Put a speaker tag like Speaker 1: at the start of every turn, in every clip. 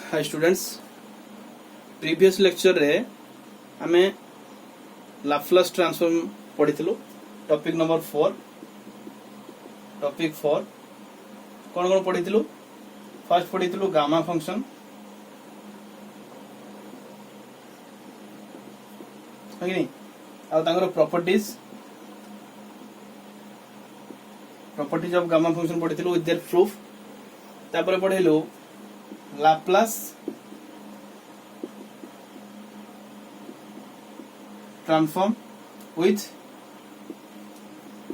Speaker 1: Hi students, previous lecture रे आमे Laplace transform पढ़िथिलु। टॉपिक नंबर 4 कौन कौन पढ़िथिलु? फर्स्ट पढ़िथिलु गामा फंक्शन, है कि नहीं, आ तांगर प्रॉपर्टीज ऑफ गामा फंक्शन पढ़िथिलु विथ देयर प्रूफ। तापर पढ़िलु Laplace transform with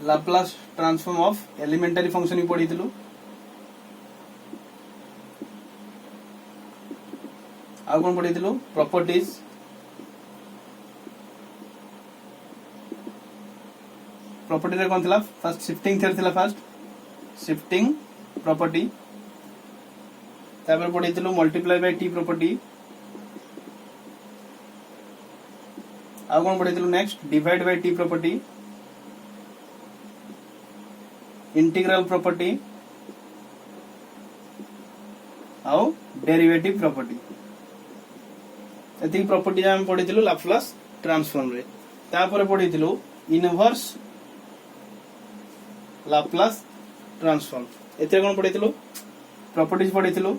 Speaker 1: Laplace transform of elementary function ही पढ़िथिलु। आ कौन पढ़िथिलु? प्रॉपर्टीज रे कौन थिला? फर्स्ट शिफ्टिंग थ्योरी थिला। फर्स्ट शिफ्टिंग प्रॉपर्टी, तापर पढ़िथिलु मल्टीप्लाई बाय टी प्रॉपर्टी। आ कौन पढ़िथिलु? Next divide by T property, integral property आउ डेरिवेटिव प्रॉपर्टी। एतिक प्रॉपर्टी हम पढ़िथिलु लाप्लास ट्रांसफॉर्म रे। तापर पढ़िथिलु इनवर्स लाप्लास ट्रांसफॉर्म। एते कौन पढ़िथिलु? प्रॉपर्टीज पढ़िथिलु।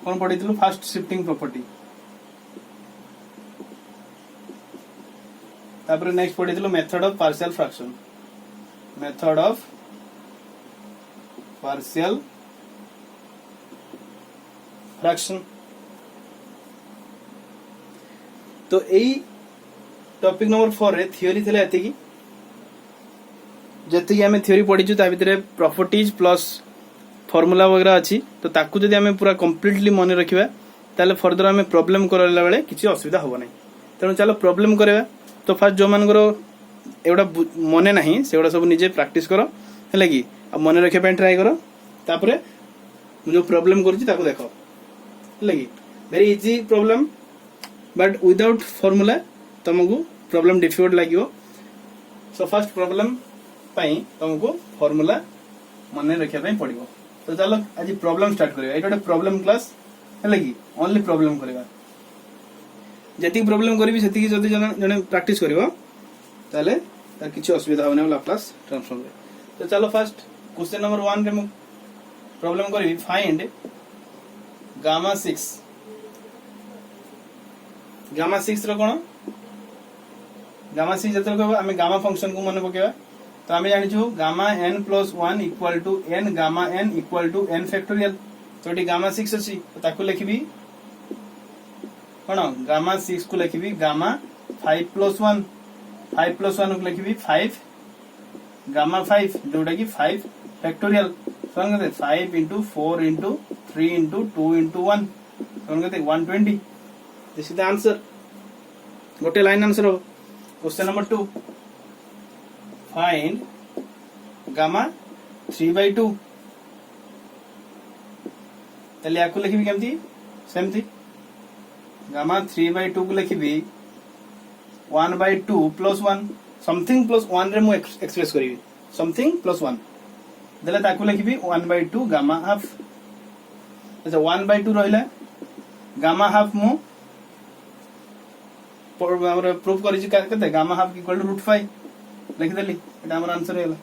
Speaker 1: कौन पढ़िथिलु? First shifting property. तापर नेक्स्ट पढ़िथिलु method of partial fraction. Method of partial fraction. तो यही टॉपिक नंबर 4 रे थ्योरी थिला। एतिकी जति आमे थ्योरी पढ़िछु ता भितरे प्रॉपर्टीज प्लस फॉर्मूला वगैरह अच्छी। तो ताकू जदि आमे पूरा कंप्लीटली मन रखिबा ताले फर्दर आमे प्रॉब्लम करला बेले किछि असुविधा होबो नै। तेणु चलो प्रॉब्लम करबा। तो फर्स्ट जो मानकर एवडा मने नाही सेवडा सब निजे प्रैक्टिस करो, हैला कि आ मन रखे पे ट्राई करो। तापरे जो प्रॉब्लम करूची ताकू देखो, हैला कि very easy problem, but without formula तुमको प्रॉब्लम डिफिकल्ट लागियो। सो फर्स्ट प्रॉब्लम पई तुमको फॉर्मूला मन रखिया पई पड़िबो। तो चलो आज प्रॉब्लम स्टार्ट करिया। एटा प्रॉब्लम क्लास, हैला कि ओनली प्रॉब्लम करिवा। जति प्रॉब्लम करबी सेति जति जने प्रैक्टिस करिवो ताले तार किछि असुविधा होने लाप्लास ट्रांसफॉर्म रे। तो चलो फर्स्ट क्वेश्चन नंबर 1 रे मु प्रॉब्लम करबी। Find gamma 6। गामा 6 रो कोन? गामा 6 जतल को हमें गामा फंक्शन को मन पकेवा। तो हमें जानिछु gamma n plus 1 equal to n gamma n equal to n factorial. तो एटी गामा 6 अछि, तो ताकू लिखिबी कोन? गामा 6 को लिखिबी गामा 5 प्लस 1। 5 प्लस 1 को लिखिबी 5 गामा 5, जोटा कि 5 फैक्टोरियल। तो कहते 5 into 4 into 3 into 2 into 1, तो कहते 120। This is the answer. गोटे लाइन आंसर हो। Question number 2, find gamma 3/2। तले याकू लिखिबी केमती? सेमती गामा 3/2 को लिखिबी 1/2 प्लस 1 समथिंग प्लस 1 रे मु एक्सप्रेस करिवि। समथिंग प्लस 1 देले ताकू लिखिबी 1/2 गामा हाफ। अच्छा 1/2 रहिला गामा हाफ मु हमर प्रूफ करिछि केते? गामा हाफ इक्वल टू √5 लिख देली। एटा हमर आंसर हैला।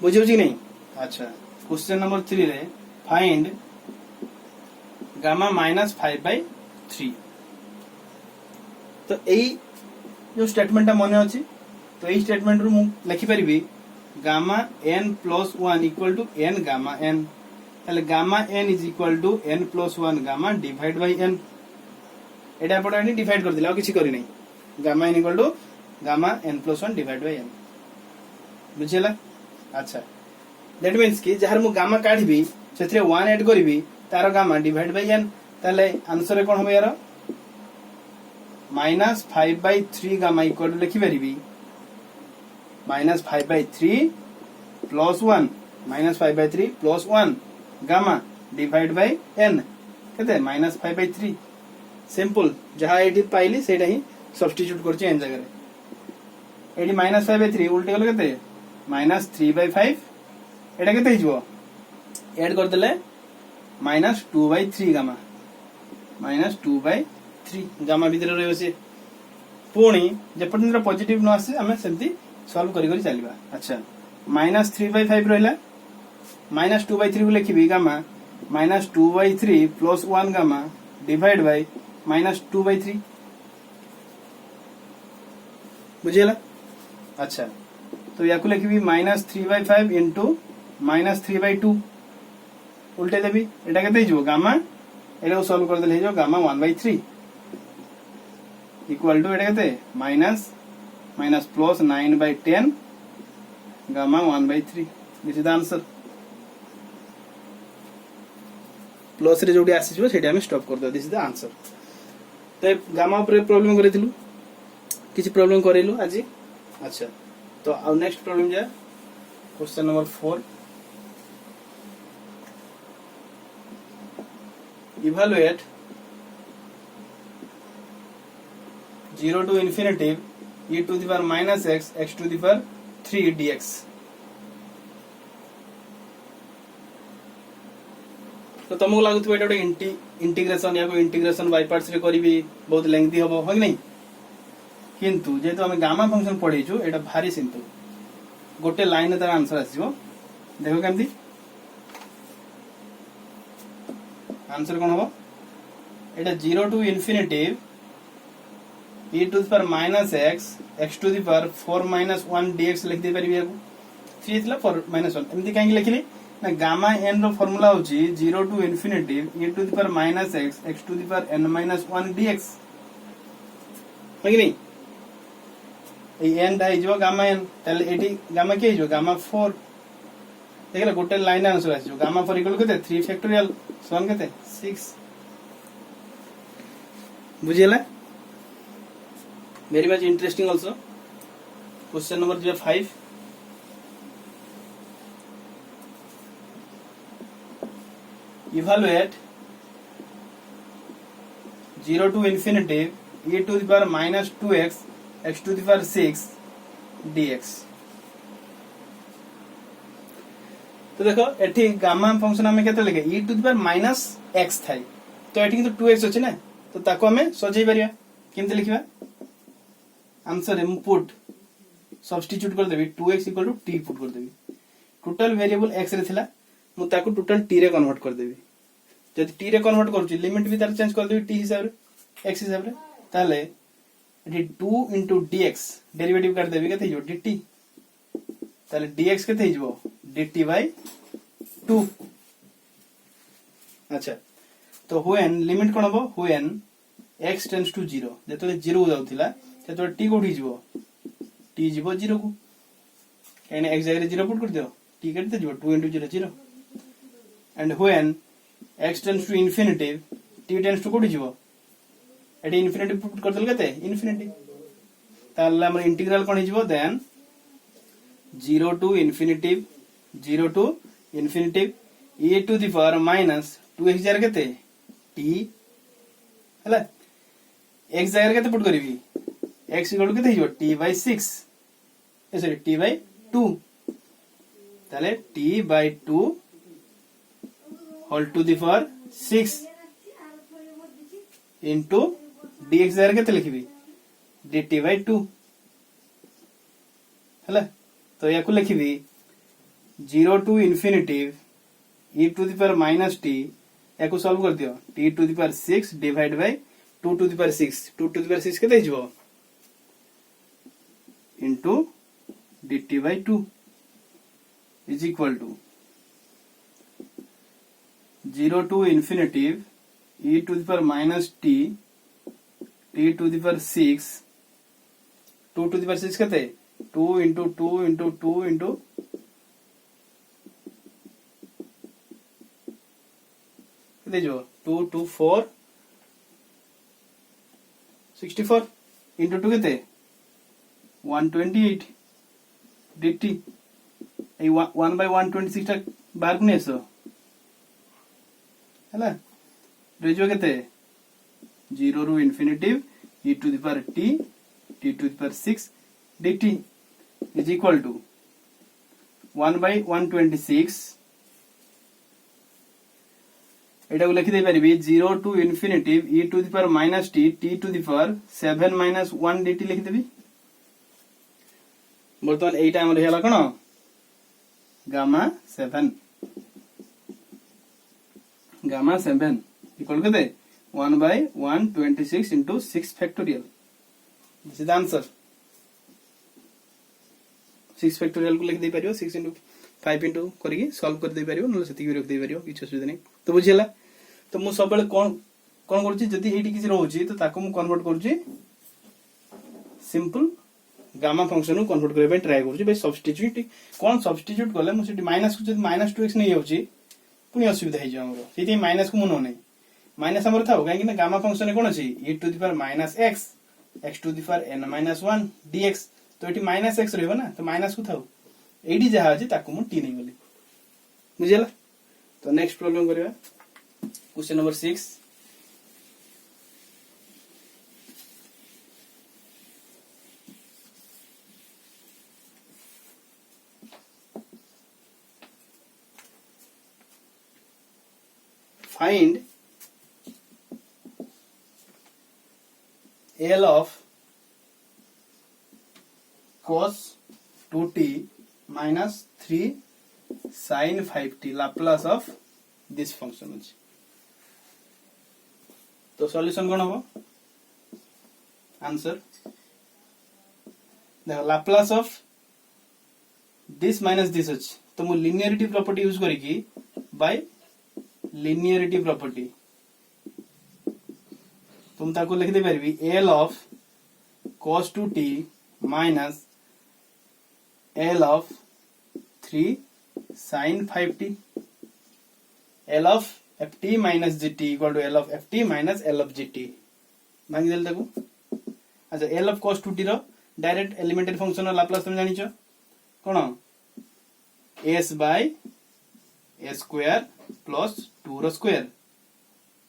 Speaker 1: बुझियो जी नहीं? अच्छा क्वेश्चन नंबर 3 रे फाइंड गामा -5/3। तो एई जो स्टेटमेंट मने अछि, तो एई स्टेटमेंट रु मु लिखि परिबी gamma n plus 1 equal to n gamma n। ताले gamma n is equal to n plus 1 gamma divide by n। एटा पडा डिवाइड कर दिला, आ किछि करि नै। Gamma n equal to gamma n plus 1 divide by n। बुझिला? अच्छा दैट मींस कि जहार मु गामा काढिबी सेथरे 1 ऐड करिबी, तार गामा डिवाइड बाय n। ताले आंसर कोन होबे यार? -5/3 गामा इक्वल टू लिखि परिबी -5/3 plus 1 -5/3 plus 1 gamma divide by n केते? -5/3। सिंपल जहा एटी पाइली सेटा ही सब्स्टिट्यूट करछि एन जगह रे। एटी -5/3 उल्टे गले केते? -3/5 एटा केते हिजबो? एड करदेले -2/3 गामा -2/3 गामा भितर रहइबो से पुणी जेपर्यंत पॉजिटिव न आसे आमे सेमती सॉल्व करी करी चलबा। अच्छा -3/5 रहला -2/3 को लिखिबी gamma -2/3 plus 1 gamma divide by -2/3 बुझिला। अच्छा तो या को लिखिबी -3/5 इंटू -3/2 उल्टे देबी एटा केते हिजो गामा एटा सॉल्व कर देले हिजो गामा 1/3 इक्वल टू एटा केते minus plus 9/10 gamma 1/3 this is the answer. Plus रे जोडी आसी जिवो सेटा हम स्टॉप कर दो दिस इज द आंसर। तो गामा ऊपर प्रॉब्लम करिथिलु किछि प्रॉब्लम करेलु आज। अच्छा तो अब नेक्स्ट प्रॉब्लम जा question number 4 evaluate 0 to infinity e to the power minus x to the power 3 dx। तो तुमको लगुथबो एटा गोटे इंटीग्रेशन या इंटीग्रेशन बाय पार्ट्स रे करबी बहुत लेंथी हबो हो कि नहीं, किंतु जेतो हम गामा फंक्शन पढिछु एटा भारी सिंपल गोटे लाइन तार आंसर आसीबो। देखो केमती आंसर कोन हबो एटा 0 to infinity e to the power minus x to the power 4 minus 1 dx लिख दे परिबी याको 3 इतला 4 minus 1 एमती काहे लिखली ना गामा n रो फार्मूला होची 0 to infinity e to the power minus x to the power n minus 1 dx है कि नहीं। ए n दा हिजो गामा n तले एटी गामा के हिजो गामा 4 देखला गोटे लाइन आंसर आसी गामा 4 इक्वल केते 3 फैक्टोरियल सन केते 6 बुझियला। Very much interesting also. Question number 5 evaluate 0 to infinity e to the power minus 2x x to the power 6 dx। तो देखो एठी गामा फंक्शन हमें केते लिखे e to the power minus x थाई तो एठी तो 2x अछि ना तो ताको हमें सजै परिया केमते लिखिबा आंसर हम पुट सब्स्टिट्यूट कर देबी 2x equal to t put कर देबी टोटल वेरिएबल x रे थिला मु ताको टोटल t रे कन्वर्ट कर देबी जदि t रे कन्वर्ट करूची लिमिट भी तार चेंज कर देबी t हिसाब रे x हिसाब रे ताले एठी 2 into dx डेरिवेटिव कर देबी केते हिजो dt ताले dx केते हिजो dt by 2। अच्छा तो when लिमिट कोन हबो when x tends to 0 जेतले 0 जाउथिला तेतले t कोठी जिवो t जिवो 0 को एने x जगह 0 पुट कर दियो t केते जिवो 2 into 0 0 and when x tends to infinity t tends to कोठी जिवो एटी इन्फिनिटी पुट कर देल केते इन्फिनिटी ताले हमर इंटीग्रल कोन हिजबो then 0 to infinity e to the power minus 2x जगह केते t हला x जगह केते पुट करबी x इक्वल केते हिजो t by 6 A sorry t by 2 ताले t by 2 whole to the power 6 into dx जगह केते लिखबी dt by 2 हला तो याको लिखबी 0 to infinity e to the power minus t याको सॉल्व कर दियो t to the power 6 divide by 2 to the power 6 2 to the power 6 केते हिजो into dt by 2 is equal to 0 to infinity e to the power minus t to the power 6 2 to the power 6 केते 2 into 2 into 2 into केते जो 2 2 4 64 into 2 केते 128 dt A 1 by 126 टा बाहर को नेसो हला रेजो केते 0 ru infinity e to the power t to the power 6 dt is equal to 1 by 126 एटा को लिखि दे परिबी 0 to infinity e to the power minus t t to the power 7 minus 1 dt लिखि देबी। बर्तमान एटा हमर हेला कोन गामा 7 इक्वल केते 1 by 126 into 6 factorial। This is the answer. 6 factorial को लिख दे परियो 6 into 5 into करके सॉल्व कर दे परियो न सेति रख दे परियो किछ असुविधा नै। तो बुझिला तो मु सब बेले कोन करूची जदी एठी किछ रहउची तो ताको मु कन्वर्ट करूची सिंपल गामा फंक्शन को कन्वर्ट करबे ट्राई करूची बाय सब्स्टिट्यूट। कोन सब्स्टिट्यूट करले मु सेठी माइनस को जदी माइनस 2x नै होउची पुनी असुविधा हे जाउ हमरो सेति माइनस को मु नै माइनस हमर थाउ काहे कि ना गामा फंक्शन कोन अछि e to the power minus x x to the power n minus 1 dx। तो एटी माइनस एक्स रहबो ना तो माइनस को थाउ एडी जहा अछि ताको मु टी नै बोली बुझिला। तो नेक्स्ट प्रॉब्लम करिवा क्वेश्चन नंबर 6। फाइंड L of cos 2t minus 3 sin 5t Laplace of this function अछि। तो सॉल्यूशन कोन हो आंसर देखो Laplace of this minus this अछि। तो मु लिनियरिटी प्रॉपर्टी यूज करिकी बाय लिनियरिटी प्रॉपर्टी तुम ताको लिख दे परबी L of cos 2t minus L of 3 sin 5t L of ft minus gt equal to L of ft minus L of gt मांगी देल ताको। अच्छा L of cos 2t रो डायरेक्ट एलिमेंटरी फंक्शन रो लाप्लास तुम जानिचो कोन s by a square plus 2 रो स्क्वायर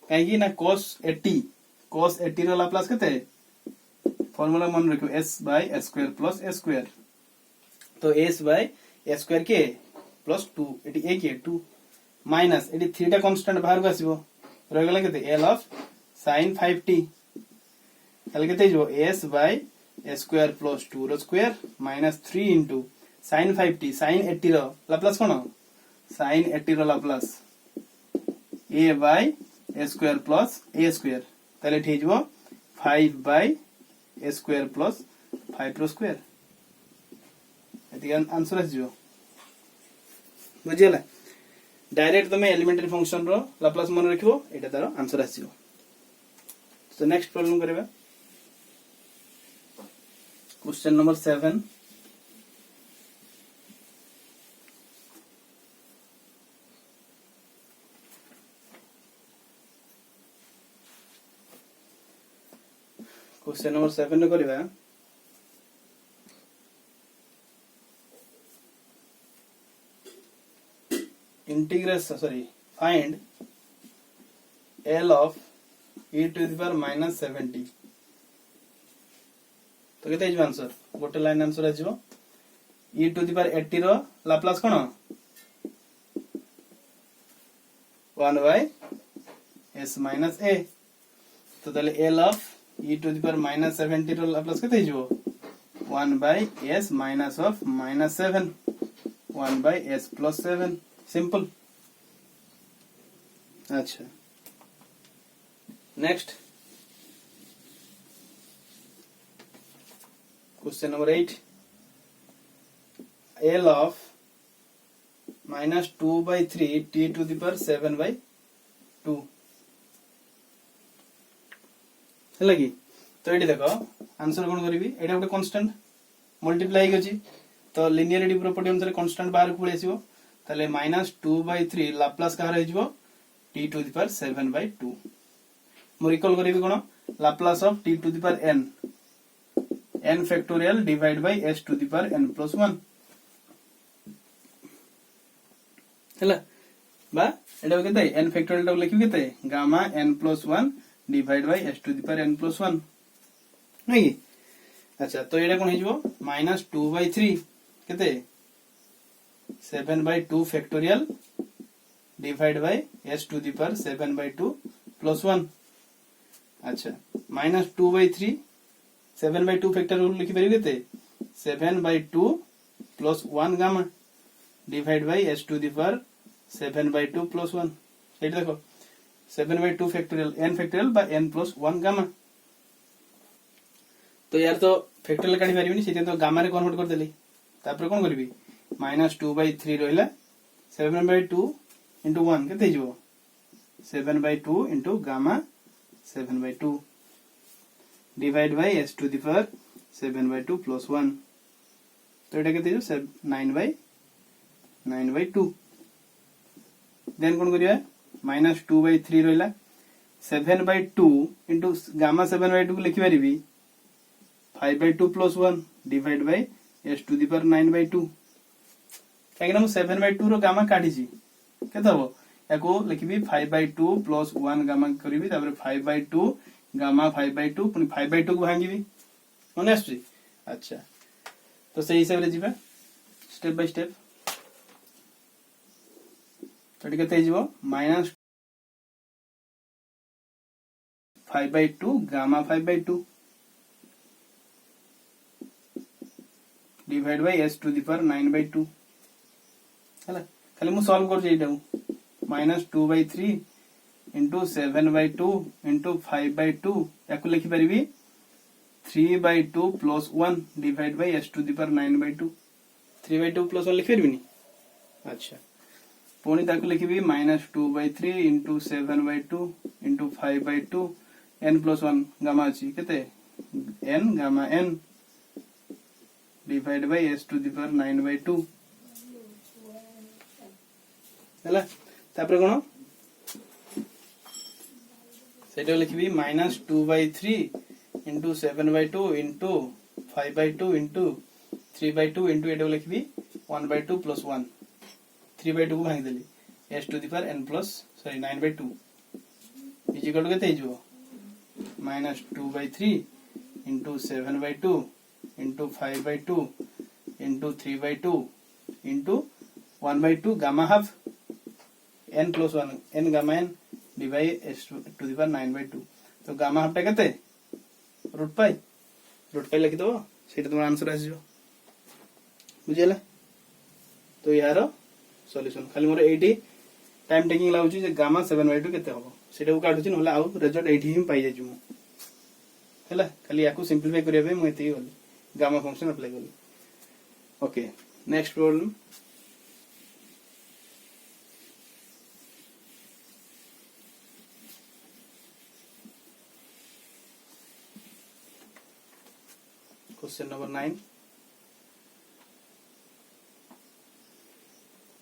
Speaker 1: काहे कि ना cos 80 रो लाप्लास केते फार्मूला मन रखियो s by a square plus a square. तो s by a स्क्वायर के प्लस 2 एटी a के 2 माइनस एटी 3 टा कांस्टेंट बाहर को आसीबो रह गेला केते l of sin 5t L केते जो s by a square plus 2 रो square minus 3 into sin 5t sin 80 रो लाप्लास कोन sin 80 रो Laplace a by a square plus a square ताले ठेजबो 5 by a स्क्वायर प्लस 5 रो स्क्वायर एति आंसर आजो बुझिला। डायरेक्ट तमे एलिमेंटरी फंक्शन रो लाप्लास मन रखिबो एटा तारो आंसर आसीबो। तो नेक्स्ट प्रॉब्लम करबा क्वेश्चन नंबर 7। क्वेश्चन नंबर 7 करबा find L of e to the power minus 70। तो केते इज आंसर गोटे लाइन आंसर आजिबो e to the power 80 रो लाप्लास कोन 1 by s minus a। तो तले L of e to the power minus 70 रो लाप्लास केते हिजो 1 by s minus of minus 7 1 by s plus 7 simple. अच्छा next question number 8 L of minus 2 by 3 t to the power 7 by 2 है कि। तो ये देखो आंसर कौन करी एटा गोटे कांस्टेंट मल्टीप्लाई गछि तो लिनियरिटी प्रॉपर्टी अनुसार कांस्टेंट बाहर को पळे आसीबो ताले माइनस 2 by 3 लाप्लास कहार हेजिबो t to the power 7 by 2 मो रिकॉल करिवि कोन Laplace of t to the power n factorial divide by s to the power n plus 1 हैला बा एटा केते n फैक्टोरियल टा लिखि केते gamma n plus 1 divide by s to the power n plus 1 नै कि। अच्छा तो एटा कोन हेजिबो माइनस 2 by 3 केते 7 by 2 factorial divide by s to the power 7/2 plus 1। अच्छा -2/3 7/2 फैक्टर रूल लिखि परिबे ते 7/2 plus 1 gamma divide by s to the power 7/2 plus 1। एट देखो 7/2 फैक्टोरियल n फैक्टोरियल बा n प्लस 1 गामा। तो यार तो फैक्टोरियल काढी परिबिनी सेते तो गामा रे कन्वर्ट कर देली। तापर कोन करबी -2/3 रहिला 7/2 into 1 केते हिजो 7/2 into gamma 7/2 divide by s to the power 7/2 plus 1। तो एटा केते हिजो 9/2। देन कोन करिया -2/3 रहिला 7/2 into गामा 7/2 को लिखि परिबी 5/2 plus 1 divide by s to the power 9/2। काहे ना 7/2 रो गामा काढी छी केते हबो याको लिखिबी 5/2 प्लस 1 गामा करिबी तापर 5/2 गामा 5/2 पुनी 5/2 को भांगीबी मने आछी। अच्छा तो सही हिसाब रे जिबा स्टेप बाय स्टेप। तो केते हिजो -5/2 gamma 5/2 divide by s to the power 9/2 हला खाली मु सॉल्व कर जेइटा -2/3 into 7/2 into 5/2 याको लिखि परिबी 3/2 plus 1 divide by s to the power 9/2 3/2 plus 1 लिखि परिबिनी। अच्छा पुणी ताको लिखिबी -2/3 into 7/2 into 5/2 n plus 1 gamma अछि केते n gamma n divide by s to the power 9/2 हला। तापर कोन सेटा लिखिबी -2/3 into 7/2 into 5/2 into 3/2 into एटा लिखिबी 1/2 प्लस 1 3/2 को भांगी देली s to the power n plus 9/2 is equal to केते हिजो -2/3 into 7/2 into 5/2 into 3/2 into 1/2 gamma half n plus 1 n gamma n divided s to the power 9/2। तो gamma half टा केते √π लिखि दो सेटा तुम आंसर आसीजो बुझियला। तो यार सॉल्यूशन खाली मोर 80 टाइम टेकिंग लाउची जे गामा 7/2 केते हबो सेटा को काढुची नहले आउ रिजल्ट 80 ही पाई जाजु हैला। खाली याकू सिंपलीफाई करिया बे मु एते गली गामा फंक्शन अप्लाई करी। Okay next problem question number 9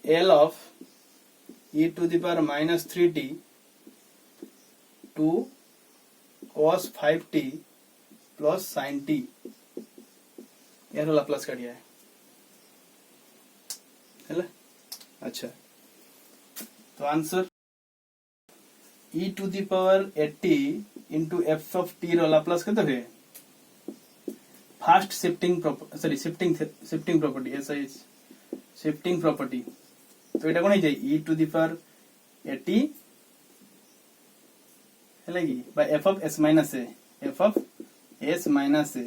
Speaker 1: L of e to the power -3t to cos 5t plus sin t यार लाप्लास काढिया है। अच्छा तो answer e to the power 80 into f of t रो Laplace केते हे first shifting shifting property ऐसा shifting property. तो एटा कोन हे जाय e to the power 80 हैला कि bye f of s minus a f of s minus a।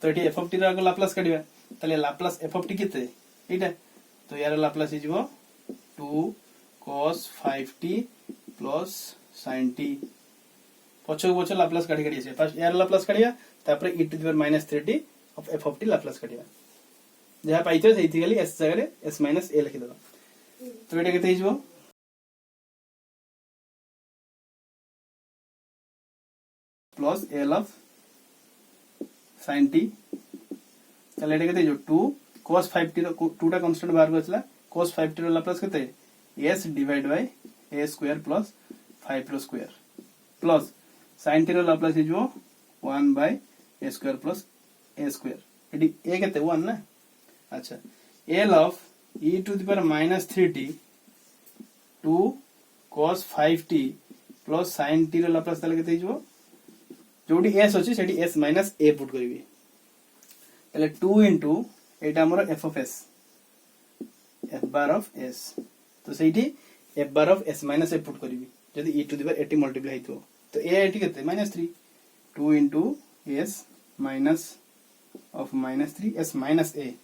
Speaker 1: तो एटी f of t रो लाप्लास काढिबा तले लाप्लास f of t केते एटा। तो यार लाप्लास हिजबो 2 cos 5t plus sin t पछो पछो लाप्लास काढी काढी से फर्स्ट यार लाप्लास काढिया तापर e to the power -3t of f of t Laplace काढिया जहा पाइतो सेति गली s जगह रे s minus a लिखि दबा। तो एटा केते हिजबो plus l of sin t तले एटा केते जो 2 cos 5t रो 2 टा कांस्टेंट बाहर गछला cos 5t रो लाप्लास केते s divide by a square plus 5 रो स्क्वायर प्लस sin t रो लाप्लास हिजबो 1 by a square plus a square एटी a केते 1 ना। अच्छा l of e to the power -3t 2 cos 5t plus sin t रो Laplace तले केते हिजबो जोडी s अछि सेडी s minus a पुट करबी तले 2 into एटा हमर f of s f bar of s। तो सेठी f bar of s minus a put करी जदि e to the power a t multiply हो तो ए एटी केते -3 2 into s minus of -3 s minus a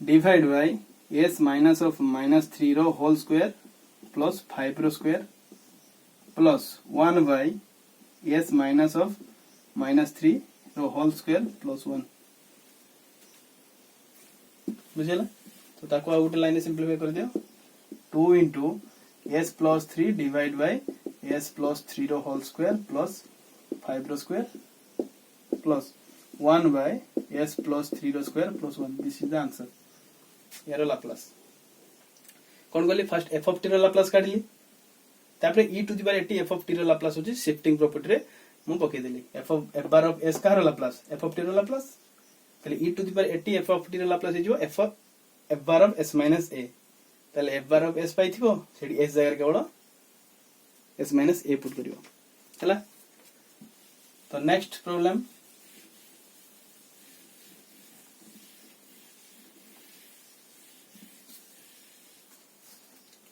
Speaker 1: divide by s minus of -3 रो whole square plus 5 रो square plus 1 by s minus of -3 रो whole square plus 1 बुझेला तो ताको आ गोटे लाइन सिंपलीफाई कर दियो 2 into s plus 3 divide by s plus 3 रो होल स्क्वायर प्लस 5 रो square plus 1 by s plus 3 रो square plus 1 this is the answer यार लाप्लास कोन गली फर्स्ट एफ ऑफ टी रो लाप्लास काढली तापरे e to the power a t f of t रो लाप्लास होची शिफ्टिंग प्रॉपर्टी रे मु पके देली एफ बार ऑफ एस का रो लाप्लास एफ ऑफ टी रो लाप्लास तले e to the power a t f of t रो लाप्लास हे जो f bar of s minus a तले एफ बार ऑफ एस पाई थिबो सेडी एस जगह केवल एस माइनस ए पुट करियो हला तो next problem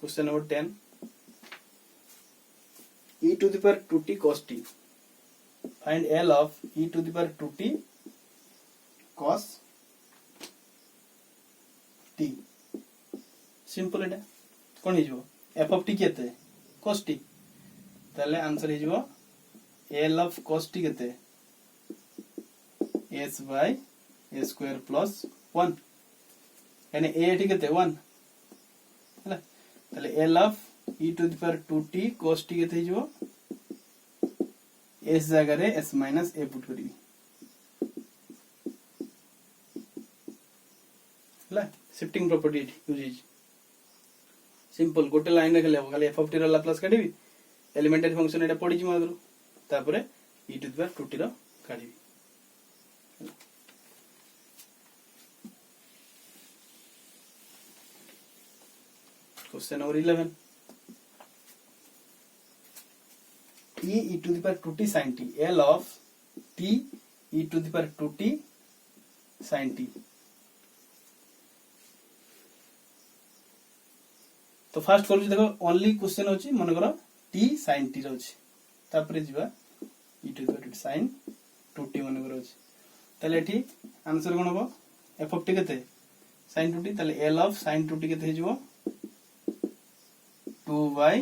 Speaker 1: question number 10 e to the power 2t cos t find L of e to the power 2t cos t simple एटा कोन हे जो f of t केते cos t ताले answer हे जो L of cos t केते s by a square plus 1 यानी a eighty केते 1 हला ताले L of e to the power 2t cos t केते जो s जगह रे s minus a पुट करी हला shifting property use is simple गोटे लाइन रे खेले खाली f of t रो लाप्लास काढिबी एलिमेंटरी फंक्शन एटा पडिची मागरो तापरे e to the power 2t रो काढिबी question number 11 t e to the power 2t sin t L of t e to the power 2t sin t तो fast करू देखो ओनली क्वेश्चन होची मन करो t sin t रहउची तापरे जिबा e to the power 2t sin 2t मन करो होची तले एठी आंसर कोन हो f of t केते sin 2t तले L of sin 2t केते हे जिवो 2 by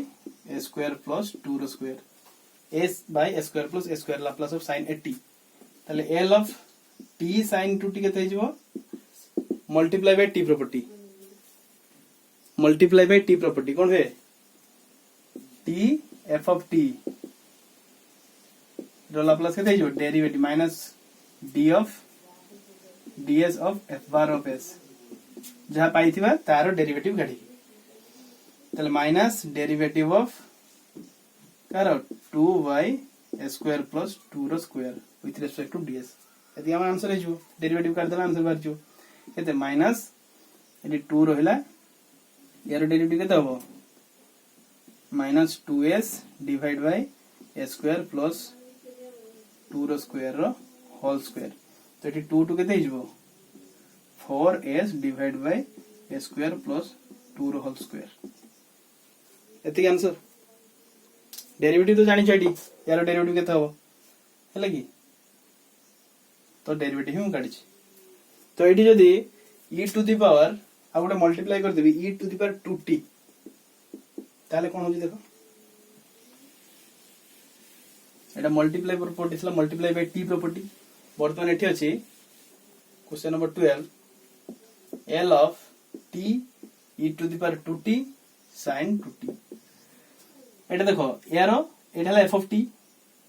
Speaker 1: a square plus 2 रो square s by a square plus a square Laplace of sin 80 ताले L of t sin 2t केते हे जिवो multiply by t property multiply by t property कोन है t f of t रो Laplace केते हे जिवो derivative minus d of ds of f bar of s जहा पाइथिबा तारो डेरिवेटिव काढी ताले माइनस डेरिवेटिव ऑफ कार 2y स्क्वायर प्लस 2 रो square with respect to ds यदि हम आंसर हे जो डेरिवेटिव कर देला आंसर बार जो केते माइनस यदि 2 रहला यार डेरिवेटिव केते हबो minus 2s divide by a square plus 2 रो स्क्वायर रो होल स्क्वायर तो यदि 2 केते हे जो 4s divide by a square plus 2 रो होल स्क्वायर एति आंसर डेरिवेटिव तो जानि छाडी यार डेरिवेटिव केते हबो हैला की तो डेरिवेटिव हम काढी तो एठी जदी e टू द पावर आ गोटे मल्टीप्लाई कर देबी e to the power 2t ताले कोन होजी देखो एटा मल्टीप्लाई प्रॉपर्टी छला मल्टीप्लाई बाय t प्रॉपर्टी वर्तमान एठी अछि question number 12 L of t e to the power 2t sin 2t एटा देखो यारो एटा हला f of t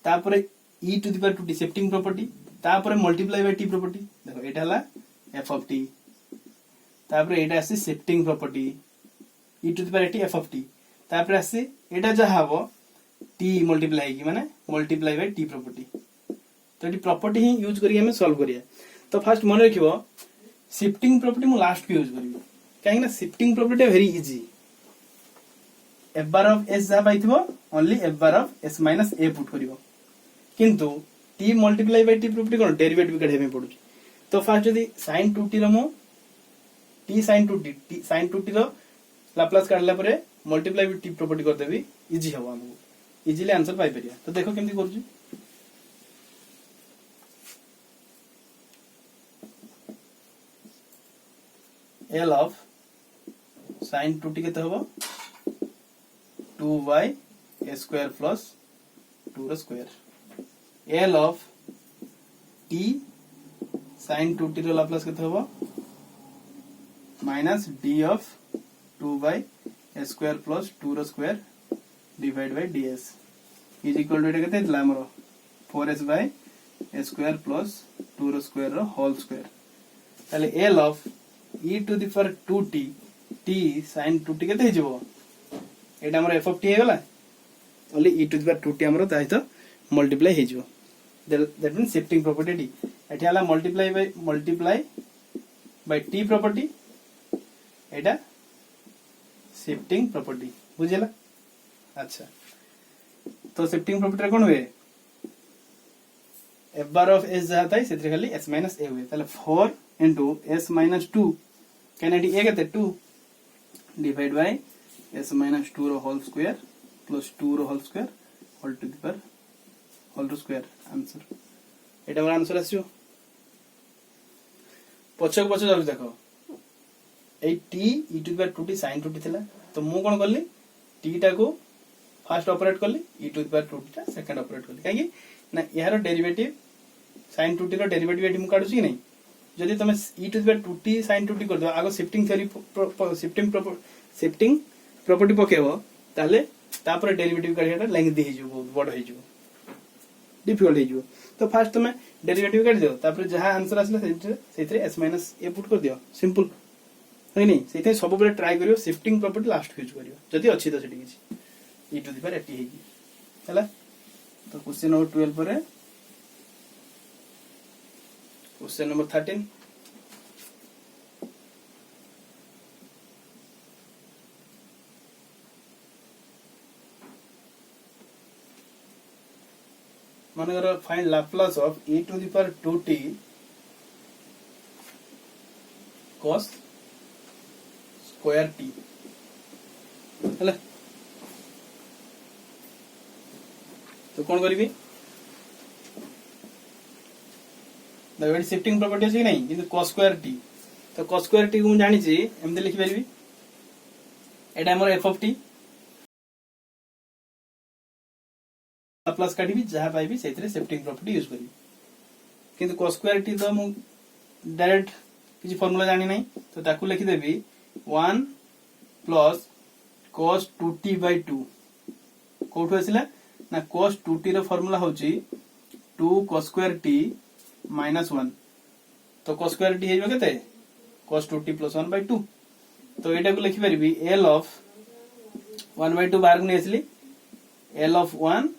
Speaker 1: तापरे e to the power 2t shifting property तापरे मल्टीप्लाई बाय t प्रॉपर्टी देखो एटा हला f of t तापरे एटा आसी shifting property e to the power t f of t तापरे आसी एटा जहा हबो t मल्टीप्लाई की माने मल्टीप्लाई बाय t प्रॉपर्टी तो एटी प्रॉपर्टी ही यूज करी हमें सॉल्व करिया तो फर्स्ट मन रखिबो शिफ्टिंग प्रॉपर्टी मु लास्ट को यूज करबी काहे ना shifting property very easy f bar of s जा पाइथिबो only f bar of s minus a put करिवो किंतु t multiply by t property कोन डेरिवेटिव काढे में पडुची तो फर्स्ट जदी sin 2t रो मो t sin 2t sin 2t रो लाप्लास काढला परे मल्टीप्लाई भी टी प्रॉपर्टी कर देबी इजी हबो हमको इजीली आंसर पाई परिया तो देखो केमती करूची L of sin 2t केते हबो 2y a square plus 2 रो square L of t sin 2t रो लाप्लास केते हबो minus d of 2y a square plus 2 रो स्क्वायर divide by ds is equal to एटा केते दिला हमरो 4s by a square plus 2 रो स्क्वायर रो होल स्क्वायर ताले L of e to the power 2t t sin 2t केते हे जबो एटा हमर f of t हे गला only e to the power 2t हमर ताहि तो मल्टीप्लाई हे जबो that means shifting property T एठी हला multiply by t property Etah shifting property बुझिला अच्छा तो शिफ्टिंग प्रॉपर्टी रे कोन हुए f bar of s जहा थाई सेतरे खाली s minus a हुए ताले 4 into s minus 2 कैनेडी a केते 2 डिवाइड बाय s minus 2 रो होल स्क्वायर प्लस 2 रो whole square whole to the power whole to square answer एटा हमर आंसर आसियो पछक पछ जाउ देखो ए t e to the power 2t sin 2t थिला तो मु कोन करली t टा को फर्स्ट ऑपरेट करली e to the power 2t टा सेकंड ऑपरेट करली काहे ना यार डेरिवेटिव sin 2t रो डेरिवेटिव एठी मु काढुची कि नहीं जदि तमे e to the power 2t sin 2t कर दो आगो शिफ्टिंग थ्योरी शिफ्टिंग प्रॉपर्टी पकेबो ताले तापर डेरिवेटिव काढियाटा लेंथी हे जो बड हे जो डिफिकल्ट हे जो तो फर्स्ट तमे डेरिवेटिव काढ दियो तापर जहां आंसर आसला सेइत्रे s a पुट कर दियो सिंपल है नहीं सेइते सब बेले ट्राई करियो शिफ्टिंग प्रॉपर्टी लास्ट यूज करियो जदि अछि तो सेठी किछि e to the power 80 हेगी हला तो क्वेश्चन नंबर 12 पर क्वेश्चन नंबर 13 मान करो find Laplace of e to the power 2t cos square t हला तो कौन करी देखो शिफ्टिंग प्रॉपर्टी अछि नहीं किंतु cos स्क्वायर t तो cos स्क्वायर t को हम जानि छी एमते लिखि परबी एटा हमर f of t प्लस काढिबी जहा पाइबी सेतरे शिफ्टिंग प्रॉपर्टी यूज करी किंतु cos स्क्वायर t तो हम डायरेक्ट किछि फार्मूला जानि नहीं तो ताकू लिखि देबी 1 प्लस cos 2t by 2 कोठो आसिला ना cos 2t रो फार्मूला होची 2 cos स्क्वायर t minus 1 तो cos स्क्वायर t हेबो केते cos 2t plus 1 by 2 तो एटा को लिखि परबी l of 1 by 2 बाहर ने आसली l of 1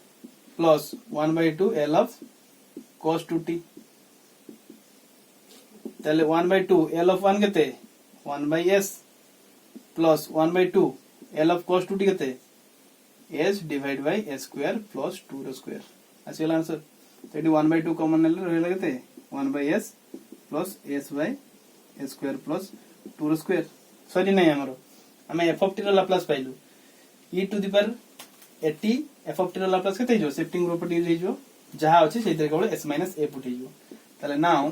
Speaker 1: plus 1 by 2 l of cos 2t ताले 1 by 2 l of 1 केते 1 by s plus 1 by 2 l of cos 2t केते s divided by s square plus 2 रो स्क्वायर आसीला आंसर तो एटी 1 by 2 कॉमन नेले रहला केते 1 by s plus s by s square plus 2 रो स्क्वायर सॉरी नहीं हमरो हमें f of t रो लाप्लास पाइलु e to the power 80 f of t रो लाप्लास केते जो शिफ्टिंग प्रॉपर्टी यूज हेजो जहा अछि सेतरे केवल s minus a पुट हेजो ताले now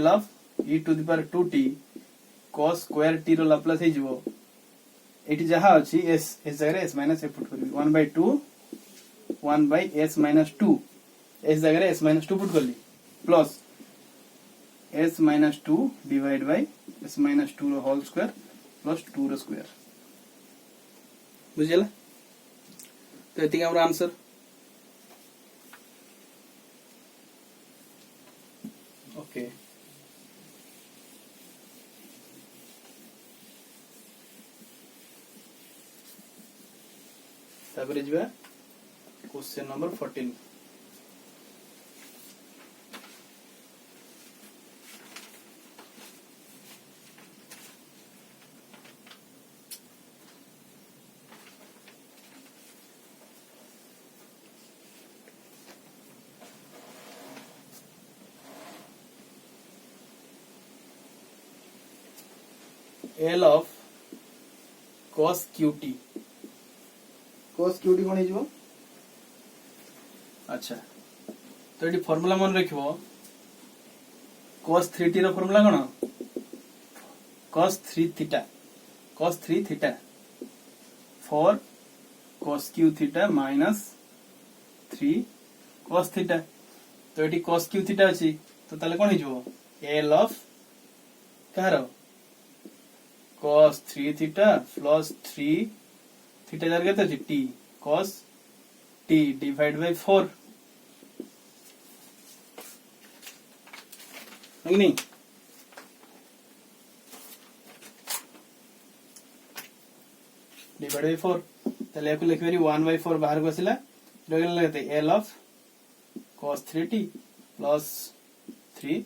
Speaker 1: l of e to the power 2t cos square t रो लाप्लास हेजो एटी जहा अछि s जगह s minus a पुट करबी 1 by 2 1 by s minus 2 s जगह s minus 2 पुट करली plus s minus 2 divide by s minus 2 रो whole square plus 2 रो स्क्वायर बुझिला तो एतिक हमर आंसर ओके तापर जिबा question number 14 L of cos qt कौन हो अच्छा तो ये फॉर्मूला मन रखिबो cos 3t रो फॉर्मूला कोन cos 3 theta for cos q theta minus 3 cos theta तो ये cos q थीटा अछि तो ताले कोन हो l of Kahar cos 3 theta plus 3 theta jar केते अछि t cos t divided by 4 नहीं डिवाइड बाय 4 ताले याको लिख बेरी 1/4 बाहर को आसिला लगल लगते l of cos 3t plus 3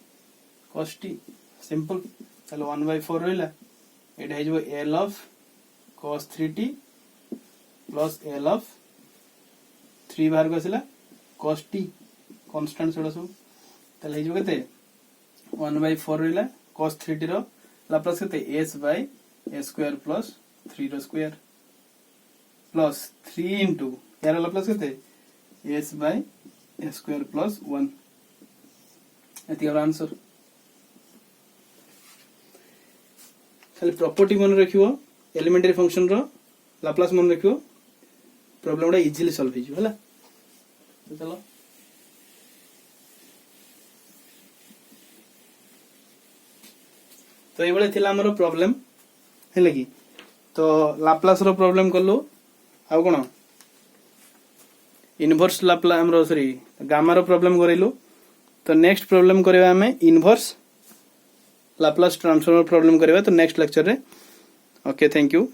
Speaker 1: cos t simple ताले 1/4 रहला एटा हे जो l of cos 3t plus l of 3 बाहर को आसिला cos t कांस्टेंट सेडा सब ताले हे जो केते 1/4 रहला cos 3t रो लाप्लास केते s by a square plus 3 रो स्क्वायर प्लस 3 into यार लाप्लास केते s by a square plus 1 एति का आंसर खाली प्रॉपर्टी मन रखियो एलिमेंटरी फंक्शन रो लाप्लास मन रखियो प्रॉब्लम डा इजीली सॉल्व हो होला तो चलो तो ये बळे थिला हमरो प्रॉब्लम हेले की तो लाप्लास रो प्रॉब्लम करलो आ कोन इनवर्स लाप्लास हमरो सॉरी गामा रो प्रॉब्लम करेलो तो नेक्स्ट प्रॉब्लम करबा हमें इनवर्स लाप्लास ट्रांसफॉर्म प्रॉब्लम करबा तो नेक्स्ट लेक्चर रे ओके थैंक यू।